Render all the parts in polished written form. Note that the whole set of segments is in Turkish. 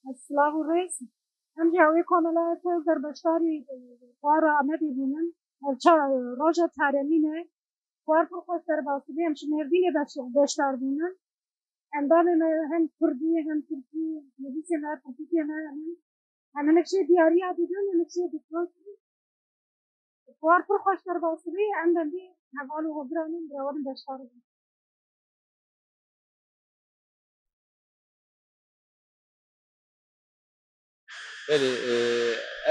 السلاح والرئيس هم جاوی کاملا در بشتاری خوار آمدی بینن روژا تارمینه خوار پرخوش در باسیبی هم شمردین بشتار بینن هم دارن هم کردی هم ترکی نویسی نه ترکی نه هم نکشه دیاری آدیدن هم نکشه دکتروسی خوار پرخوش در باسیبی هم دندی حوالو غبرانن براورن بشتار بینن بله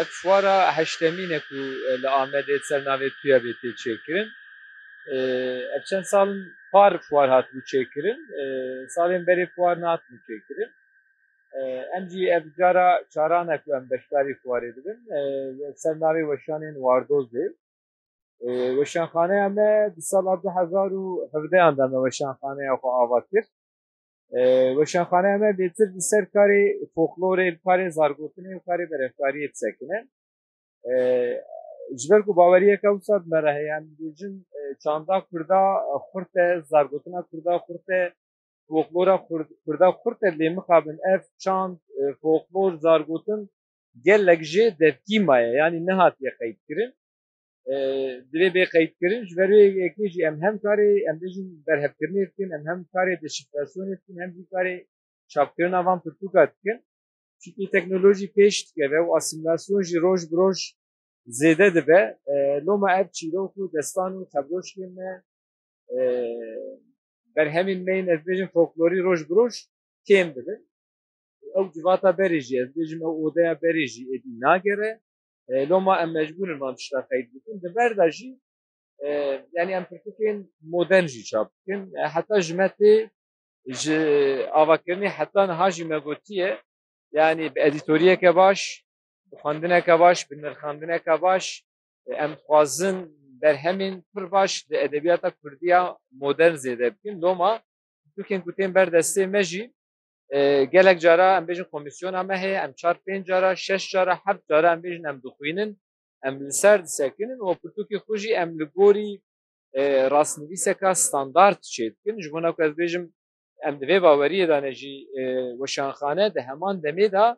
ev fuara heştemîne ku li Amedê sernavê tuya bê tê çêkirin. Ev çend salin par fuar hatibû çêkirin. Salên berê fuar nehatibû çêkirin. Em jî ev cara çaran e ku em beşdarî fuarê dibin. Sernavê weşanên Wardozê. Weşanxaneya me di sala 2017 de me weşanxaneya xwe ava kir. Weşanxaneya me bêtir li ser karê folklorê, li karê zargotinê û karê berevkariyê disekine. Ji ber ku baweriyeka wisa di me re heye em dibêjin çanda Kurda xurt e, zargotina Kurda xurt e, folklora Kurda xurt e lê mixabin ev çand, folklor, zargotin gelek jê devkî maye yanî nehatiye qeydkirin. Divê bê qeydkirin ji ber wê yekê jî em hem karê em bêjin berhevkirinê dikin, em hem karê deşifrasyonê dikin, hem jî karê çapkirina van pirtûka dikin. Çûnkî teknolojî pêş dikeve û asîmilasyon jî roj bi roj zêde dibe. Loma ev çîrok û destan û xebroşkên me berhemên me yên ez bêjim folklorî roj bi roj kêm dibin. Ew civata berê jî ez bêjim ew odeya berê jî êdî nagere. Loma em mecbûrin van tişta qeyd bikin. Di ber de jî yani em pirtûkên modern jî çap dikin. Heta ji me tê ji avakirinê heta niha jî me gotiye yani bi edîtoriyeke baş, bi xwendineke baş, bi nirxandineke baş em dixwazin berhemên pir baş di edebiyata Kurdiya modern zêde bikin. Loma pirtûkên ku tên ber destê me jî gelek cara em bêjin komisyona me heye, em 4-5 cara, 6 cara, 7 cara em bêjin em dixwînin, em li ser disekinin û pirtûkê xwe jî em li gorî rastnivîseka standard çê dikin. Ji bo ku ez bêjim em di vê baweriyê de ne jî weşanxane di heman demê de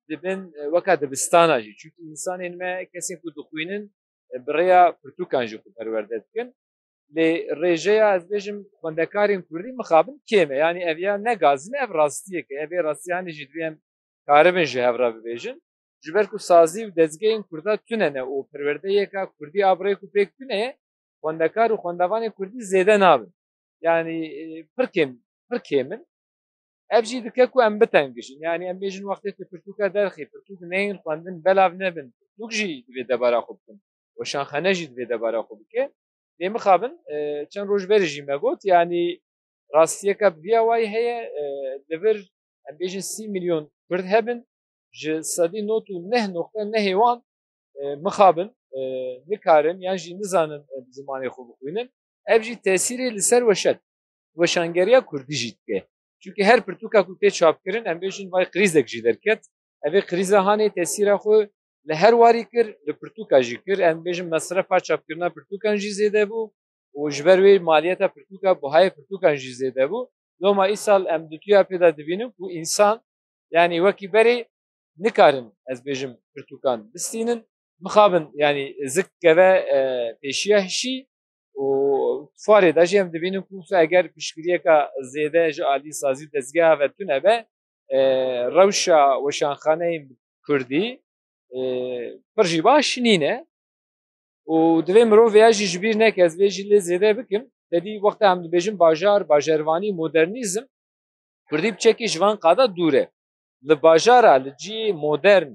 dibin weka dibistana jî. Çûnkî însanên me kesên ku dixwînin bi rêya pirtûkan jî xwe perwerde dikin. Lê rêjeya ez bêjim xwendekarên Kurdî mixabin kêm e. Yani ev ya ne gazî ne ev rastiyek e. Evê rastiyanê jî divê em karibin ji hev re bibêjin. Ji ber ku sazî û dezgehên Kurda tune ne û perwerdeyeka Kurdî abrê ku pêk tune ye, xwendekar û xwendevanên Kurdî zêde nabin. Yani pir kêmin. Ev jî dike ku em bitengişin. Yani em bêjin wextê tu pirtûka derxî, pirtûk neyên xwendin belav nebin. Pirtûk jî divê debara xwe bikin. Weşanxane jî divê debara xwe bike. Lê mixabin çend roj berê jî me got yani rastiyeka vîya wayî heye li vir em bêjin 30 milyon Kurd hebin ji sedî not û neh noqte nehê wan mixabin nikarin yan jî nizanin zimanê xwe bixwînin. Ev jî tesîrê li ser weşangeriya Kurdî jî dike. Çûnkî her pirtûka ku tê çapkirin em bêjin vay krîzek jî derket. Evê krîza hanê tesîra xwe li her warî kir, li pirtûka jî kir. Em bêjin mesrefa çapkirina pirtûkan jî zêde bû û ji ber wê maliyeta pirtûka buhayê pirtûkan jî zêde bû. Loma îsal em di tuya pê de dibînin ku însan yani wekî berê nikarin ez bêjim pirtûkan bistînin. Mixabin yani zik keve pêşiya hişî û fuarê de jî em dibînin ku eger piştgiriyeka zêde ji alî sazî dezgeha ve tune be rewşa weşanxaneyên Kurdî pir jî baş nîne û divê mirov vêya jî ji bîr neke ez vê jî lê zêde bikim. Dedî wexta em dibêjin bajarvanî modernîzm Kurdî biçekî ji van qada dûr e. Li bajara li ciyê modern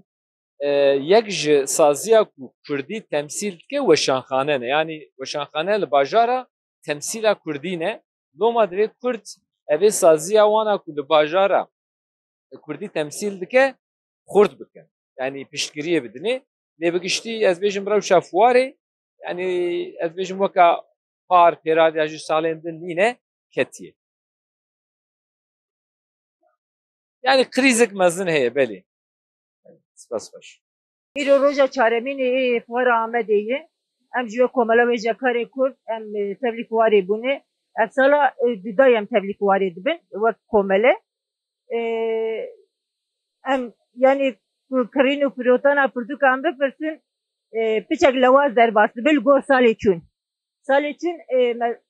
yek ji saziya ku Kurdî temsîl dike weşanxane ne. Yani weşanxane li bajara temsîla Kurdî ne. Loma divê Kurd evê saziya wana ku li bajara Kurdî temsîl dike xurt bikin. Yani piştgiriyê bidinê. Lê bi giştî ez bêjim rewşa fuarê yani ez bêjim weka par pêradiya jî salên din nîne ketiye. Yani krîzek mezin heye belê. Spas baş. Îro roja çaremînê fuara Amedê em ji we komela wêjekarê Kurd em tevlî fuarê bûne. Ev sala di dayê em tevlî fuarê dibin wek komele. em yani kirîn û pirotana pirtûka em bipirsin piçek lewaz derbas bil gor salê çûn. Salê çûn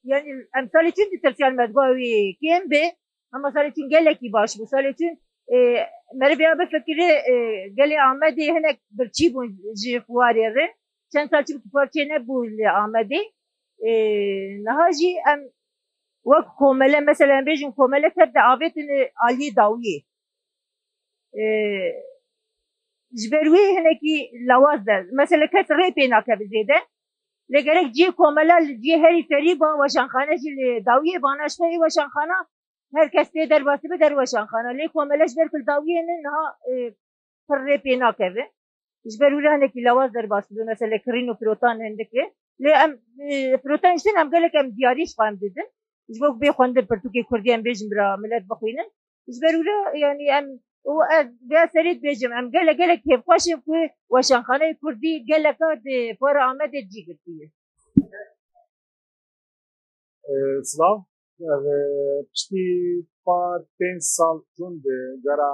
yani em salê çûn ditirsiyan mezgûa wî kêm bê ama salê çûn gelekî baş bû. Salê çûn merivêya bifikire gelê Amedê hinek birçî bûn ji fuarê re. Çend sal çi parçê nebû li Amedê. Niha jî em wek komele mesela em bêjin komele tevde avêtine aliyê dawiyê. Ji ber wê hinekî lewaz der. Mesela kes rê pê nakeve zêde. Lê gerek ciyê komela li ciyê herî ferî ba weşanxane jî li dawiyê banaşveyê weşanxana her kes tê derbasî bi der weşanxana. Lê komele ji ber ku li dawiyê ne niha pir rê pê nakeve. Ji ber wî re hinekî lewaz derbasî bi mesela kirîn û pirotan hindikê. Lê em pirotan jî em gelek em diyarî ji xwe didin. Ji bo bê xwendin pirtûkê Kurdî em bêjin bira millet bixwînin. Ji ber wî re yani em vê serê dibêjim em gelek kêfxweşin ku weşanxaneyê Kurdî geleka di fuara Amedê cî girtiye. Slav, piştî par 5 sal çûn bi gera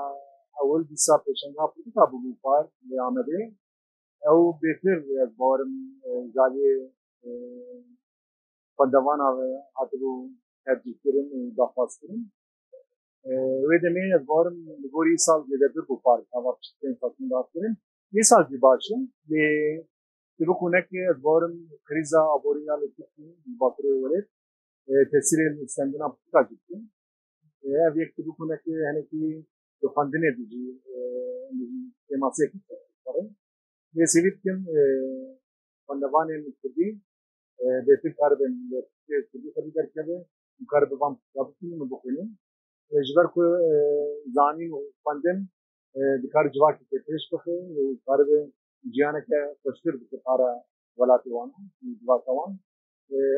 ewil dîsa pêşenga pirtûka bûbû par li Amedê. Ew bêtir ez bawerim jalê xwendevana ve hatibû tercîhkirin û daxwazkirin. Wê demê ez bawerim li gor îsal zêdetir bû par ava piştî 5 sal çûn dakirin. Îsal jî baş in lê dibûkunekê ez bawerim krîza aborîna li Tirkiyeyê li Bakurê werê tesirên stendina pirtûka dîtin. Ev yek dibûkunekê hinekî bi xwendinê dijî têmasiyekî karin. Lê sêvî dikim xwendevanên Kurdî bêtir karibin li Kurdî xwedî derkeve û karibin van pirtûka bixwînin û bixwînin. Ji ber ku zanîn û xwendin dikare civakê tê pêş bixe û karibe ciyaneke xweştir bike para welatê wan û civaka wan.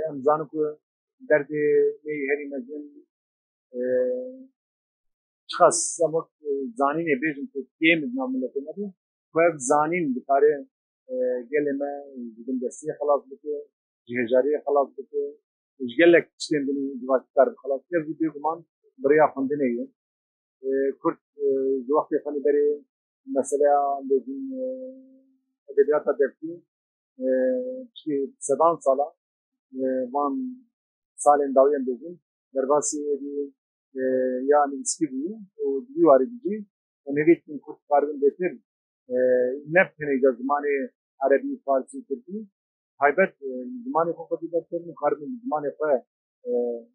Em zanin ku derdê neyê herî mezin çiqas em wek zanînê bêjin ku kêm izna milletê nebû ku ev zanîn dikare gelê me ji bindestiyê xelas bike, ji hêjariyê xelas bike, ji gelek tiştên dinî civakî karibe xelas bike. Ev jî bêguman bi rêya xwendinê ye. Kurd ji wextê xwendî berê meseleya bêjin edebiyata devkî piştî sedan sala van salên dawî em bêjin derbasî êdî ya nivîskî bûye û divî warî dijî nivîsên Kurd karibin bêtir ne pinêja zimanê erebî, farsî, tirkî taybet zimanê xwe xwedî derkirin û karibin zimanê xwe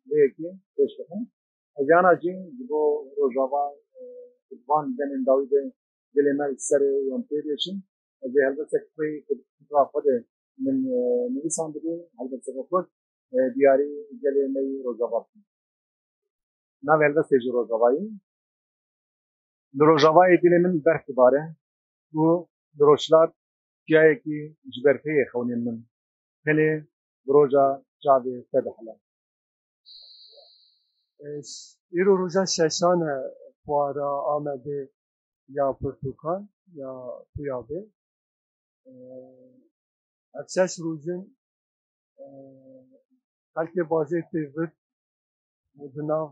lêyekê pêş bixin. Eziyana jî ji bo rojava van demên dawî de dilê me li serê wan pê dêşin. Ez ê helbesek xwe xwe de min nivîsan dibû helbesek Kurd diyarî gelê me yê rojava bikin. Nav helbestê ji rojavayê. Li rojavayê dilê min berf dibare û li rojhilat çiyayekî ji ber peyê xewnên min hinê bi roja çavê te dihile. îro roja şeşan e fuara Amedê ya pirtûkan ya tuyabê. Ev şeş rojin xelkê bazê tê vir û di nav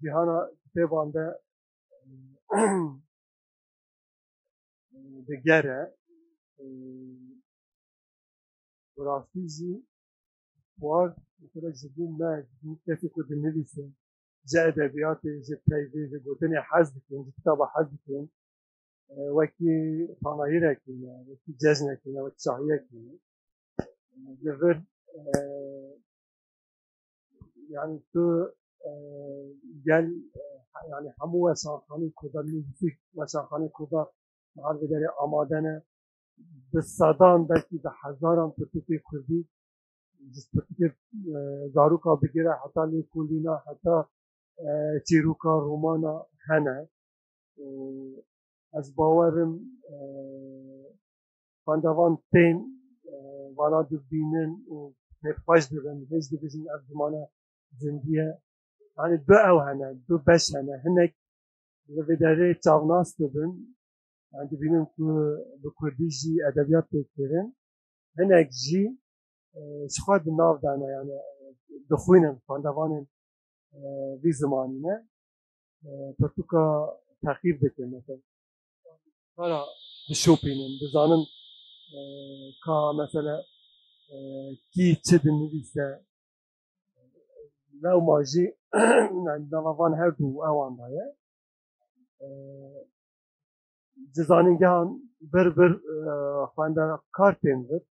cîhana kitêban de digere. Bi rastî jî fuar ji bo me kesê ku dinivîse ji edebiyatê ji peyvê ji gotinê hez dikin, ji kitaba hez dikin wekî panayîrekî ne, wekî cejnekî ne, wekî şahiyekî ne. Li vir yani tu gel yani hemû weşanxanê Kurda nivîsî weşanxanê Kurda her derê amade ne bi sedan belkî bi hezaran pirtûkê Kurdî ji zaroka bigire heta lêkolîna heta çîroka romana hene. Ez bawerim xwendevan tên vana dibînin û pêxweş dibin hêj dibêjin ev zimane zindî ye. Yani du ew hene, du beş hene. Hinek li vê derê çavnas dibin. Yani dibînin ku bi Kurdî jî edebiyat têkirin. Hinek jî ji xwe di nav dane yani dixwînin xwendevanên vî zimanî ne. Pirtûka takip dikin mesela. Hala dişopinin, dizanın ka mesela ki çedin ise لو ماجي دلوان هر دو اوان دایه جزانینگان بر خوانده کارتین ور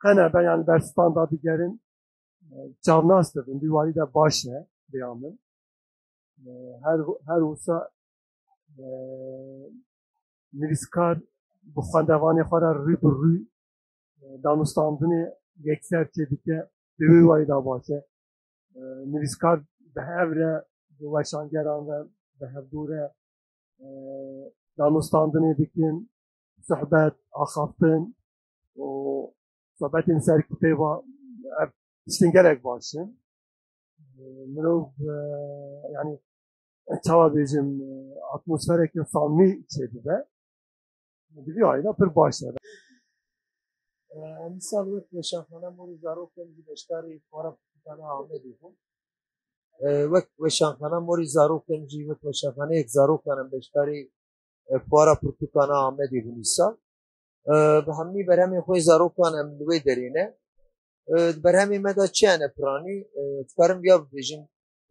قنه بیان در standardı gerin çavnastırın diwali de başne diyamın her olsa nivskar bu xandevani xara rü danustandını yekser çedike diwali da başe nivskar behevre dolaşangeran ve behevdure danustandını dikin sohbet axaftın o sohbetin ser kitaba işin gerek başın مرov yani çava bizim atmosfereki samimi içedi de biliyor ayda bir başlar مثال وقت وشانخانه موری زاروک تنجی بشتاری فورا پتانه آمدی هم وقت وشانخانه موری زاروک تنجی وقت وشانخانه یک زاروک کنم بشتاری فورا پتانه آمدی هم نیسا به همی برهمی خوی زاروک کنم دوی درینه برهمی مدا چیانه پرانی تکارم بیا بجیم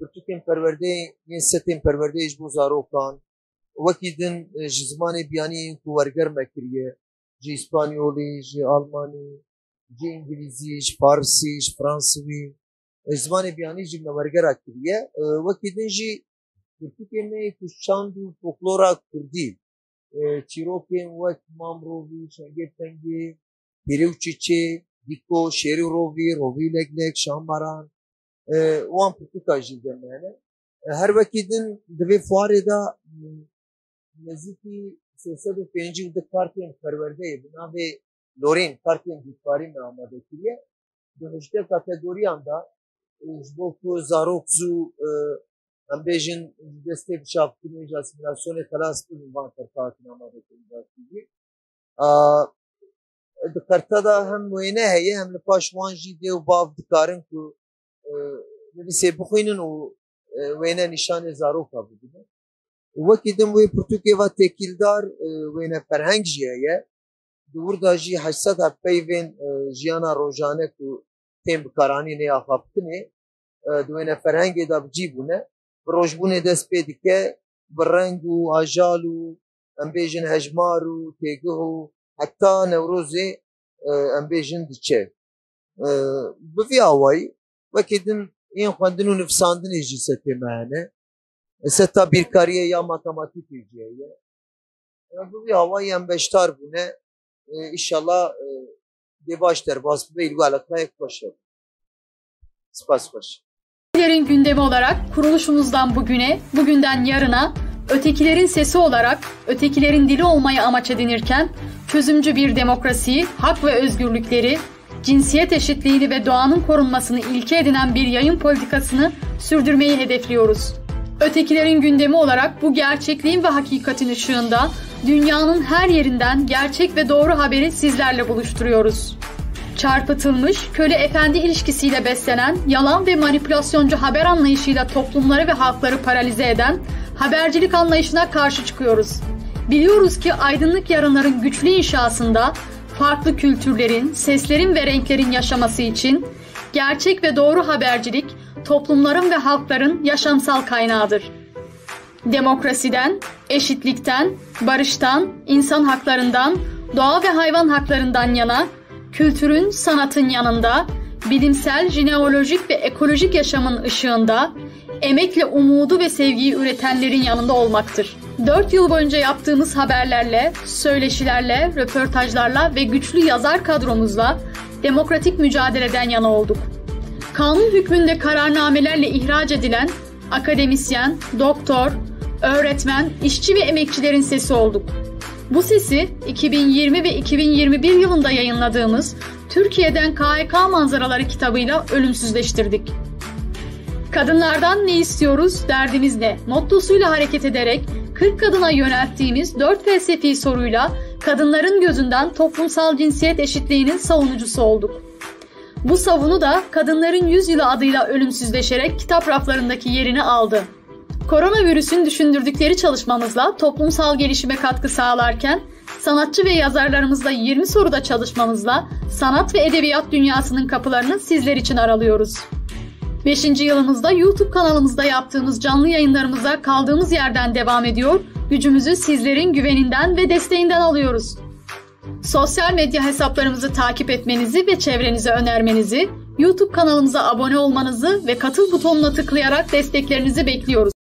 پرتوکین پرورده این ستین پرورده ایش بو زاروکان وکی دن جزمانی بیانی کو ورگر مکریه جی اسپانیولی، جی آلمانی، جی انگلیزی، جی فارسی، جی فرانسوی زمان بیانی جی نورگر اکریه وکی دن جی Türkiye'nin kuşçandu folklora kurdi çiroken vek mamrovi, şengetengi, pirivçiçi, diko, şeri rovi leglek, şambaran o an Türkiye jilden yani her vakidin dve fuareda neziki sesede penci de kartın perverde buna ve Lorin kartın dikari mi amade kiriye dönüşte kategoriyanda bu zarokzu ambejin destek şapkını jasminasyonu kalas bir vantar kartın amade kiriye de karta da hem muayene heye hem de paşmanji de u bav dikarın ku bir sebukinin o wene nişane zaroka budu وكيدم وي برتوكيفا تكيلدار وين فرهنجيه دوردا جي حسد بيفين جيانا روجانه كو تيم بكاراني ني اخابتني دوين فرهنجي دا بجيبونه بروجبونه دس بيديكه برنگو اجالو امبيجن هجمارو تيغو حتى نوروزي امبيجن دچه بفي اواي وكيدم ين خواندنو نفساندن يجي ستمانه Seta bir kariye ya matematik ilgiye. Bu bir havayı hem beştar bu ne? İnşallah de başlar. Basbı ilgi alakaya başlar. Spas baş. Ötekilerin gündemi olarak kuruluşumuzdan bugüne, bugünden yarına ötekilerin sesi olarak ötekilerin dili olmayı amaç edinirken çözümcü bir demokrasiyi, hak ve özgürlükleri, cinsiyet eşitliğini ve doğanın korunmasını ilke edinen bir yayın politikasını sürdürmeyi hedefliyoruz. Ötekilerin gündemi olarak bu gerçekliğin ve hakikatin ışığında dünyanın her yerinden gerçek ve doğru haberi sizlerle buluşturuyoruz. Çarpıtılmış, köle-efendi ilişkisiyle beslenen, yalan ve manipülasyoncu haber anlayışıyla toplumları ve halkları paralize eden habercilik anlayışına karşı çıkıyoruz. Biliyoruz ki aydınlık yarınların güçlü inşasında farklı kültürlerin, seslerin ve renklerin yaşaması için gerçek ve doğru habercilik toplumların ve halkların yaşamsal kaynağıdır. Demokrasiden, eşitlikten, barıştan, insan haklarından, doğa ve hayvan haklarından yana, kültürün, sanatın yanında, bilimsel, jineolojik ve ekolojik yaşamın ışığında, emekle umudu ve sevgiyi üretenlerin yanında olmaktır. 4 yıl boyunca yaptığımız haberlerle, söyleşilerle, röportajlarla ve güçlü yazar kadromuzla demokratik mücadeleden yana olduk. Kanun hükmünde kararnamelerle ihraç edilen akademisyen, doktor, öğretmen, işçi ve emekçilerin sesi olduk. Bu sesi 2020 ve 2021 yılında yayınladığımız Türkiye'den KHK Manzaraları kitabıyla ölümsüzleştirdik. Kadınlardan ne istiyoruz, derdimiz ne? Mottosuyla hareket ederek 40 kadına yönelttiğimiz 4 felsefi soruyla kadınların gözünden toplumsal cinsiyet eşitliğinin savunucusu olduk. Bu savunu da Kadınların Yüzyılı adıyla ölümsüzleşerek kitap raflarındaki yerini aldı. Koronavirüsün düşündürdükleri çalışmamızla toplumsal gelişime katkı sağlarken, sanatçı ve yazarlarımızla 20 soruda çalışmamızla sanat ve edebiyat dünyasının kapılarını sizler için aralıyoruz. 5. yılımızda YouTube kanalımızda yaptığımız canlı yayınlarımıza kaldığımız yerden devam ediyor, gücümüzü sizlerin güveninden ve desteğinden alıyoruz. Sosyal medya hesaplarımızı takip etmenizi ve çevrenize önermenizi, YouTube kanalımıza abone olmanızı ve katıl butonuna tıklayarak desteklerinizi bekliyoruz.